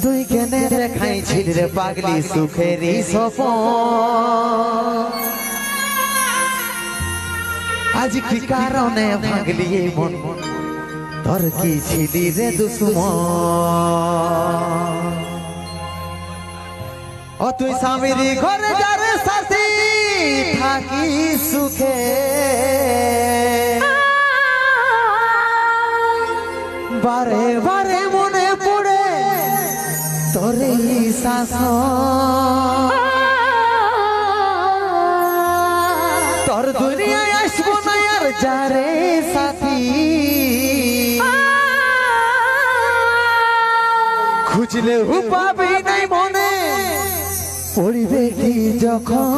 তুই কেনে দেখাইছিস রে পাগলি সুখেরই স্বপন, আজ কি কারণে ভাগলি এই মন, তোর কি ছিলি রে দুশ্মন? ও তুই স্বামীর ঘরে যারে সাথী থাকি সুখে, বারে বারে মনে পড়ে তোর শাসন, তোর দুনিয়ায় আসবো না আর যারে সাথী, খুঁজলে পাবি নাই মনে পড়িবে কি যখন?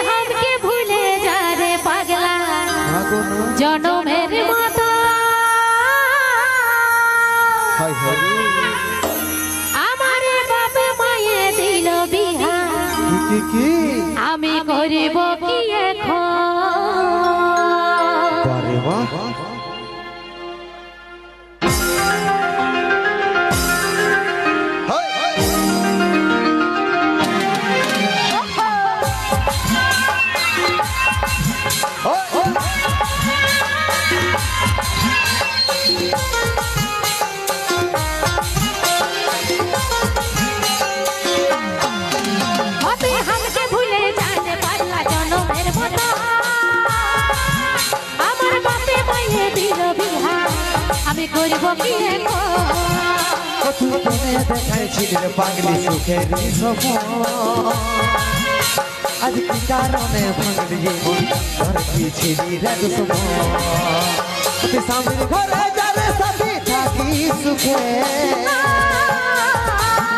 हमके भूले जा रे पागला जनमेर मतो, আমারে বাপে মায়ে দিল বিহা, আমি করিব কি এখন? আমি করিব কি এখন? তুই কেনে দেখাইছিস রে পাগলি সুখেরই স্বপন, আজ কি কারণে ভাঙলি এই মন, তোর কি ছিলি রে দুশ্মন? তুই স্বামীর ঘরে যারে সাথী থাকি সুখে,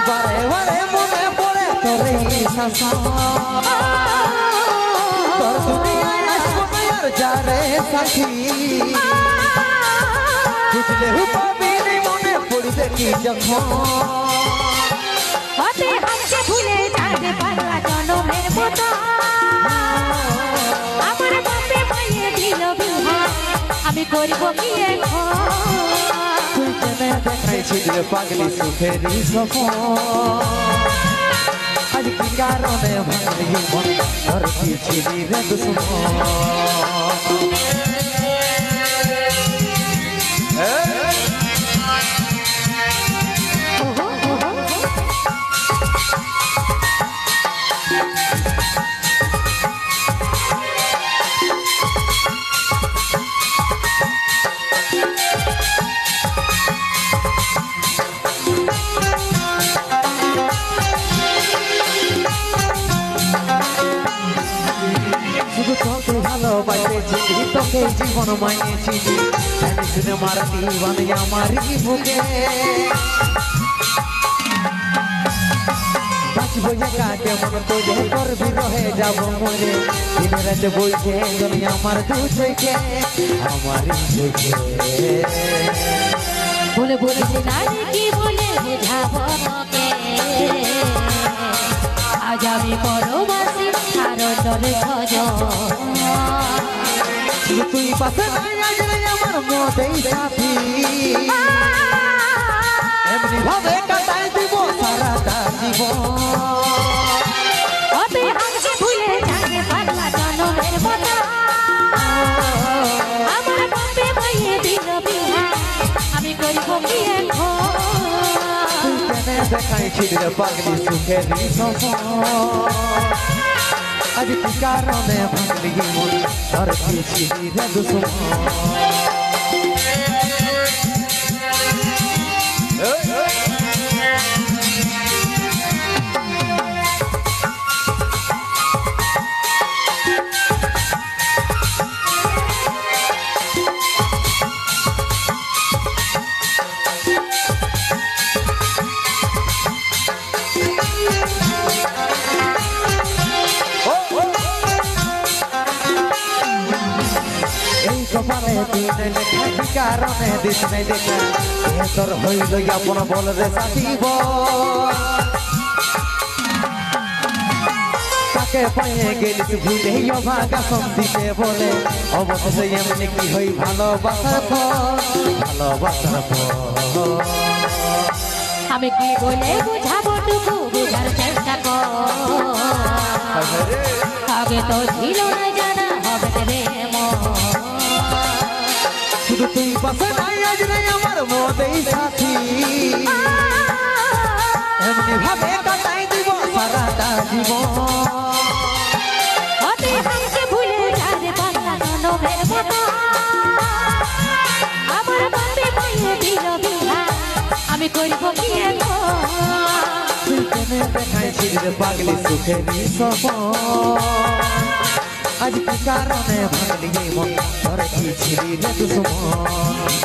বারে বারে মনে পড়ে তোর শাসন, তোর দুনিয়ায় আসবো না আর যারে সাথী, বুঝলে পাবি মনে পড়বে কি যখন? हमके भूले जाने पागला जनमेर मतो, আমার বাপে মায়ে দিল বিহা, আমি করিব কি এখন? তুই কেনে দেখাইছিস রে পাগলি সুখেরই স্বপন, আজ কি কারণে ভাঙলি মন, তোর কি ছিলি রে দুশ্মন? শুধু তোকে ভালোবাসেছি, তোকে জীবন মানিয়েছি, জানি শুনে মারতি বানে আমারই বুকে, বাঁচবো একা কেমন করে, করবি রহে যাব মরে, দিনে রাতে বইছে তুমি আমার দু চোখে, আমারই চোখে বলে বলেছি না কি বলে বোঝাবো তোকে, আজ আমি পরবাসী কারণে খোঁজ, তুই পাশে আমার মতেই সাথী, এমনি ভাবে কাটাই দিব সারাটা জীবন। हमके भूले जाने पागला जनमेर मतो, আমার বাপে মায়ে দিল বিহা, আমি করিব কি এখন? তুই কেনে দেখাইছিস রে পাগলি সুখেরই স্বপন, আজ কি কারণে ভাঙলি মন, তোর কি ছিলি রে দুশ্মন? কপালে তুই নাই লেখা, কি কারণে দিস নাই দেখা, তোর হইল আপন বল রে সাথী বল, আমাকে পায়ে গেলিস ভুলে অভাগা দিতে বলে অবশেষে এমনি কি হই ভালোবাসার ফল ভালোবাসার ফল আমি কি বলে বুঝাবো টুকু বুঝার চেষ্টা কর আগে তো ছিল না জানা হবে রে মন শুধু তুই পাশে নাই আজ নাই আমার মনেই সাথী এমনি ভাবে কাটাই দিব সারাটা জীবন অতি হামকে ভুলে যাবে বাংলা নবের মতো আমার বাপে মায়ে দিল বিহা আমি করব কি এখন তুই কেনে দেখাইছিস রে পাগলি সুখের সপন আজ কি কারণে ভাঙলি এই মন ধরে কি ছিলি রে দুশ্মন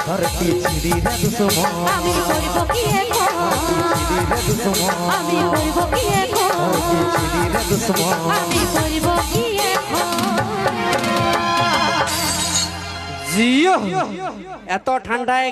ধরে কি ছিলি রে দুশ্মন আমি করব কি এখন ছিলি রে দুশ্মন আমি করব কি এখন ধরে কি ছিলি রে দুশ্মন আমি করব কি এখন জিও এত ঠান্ডায়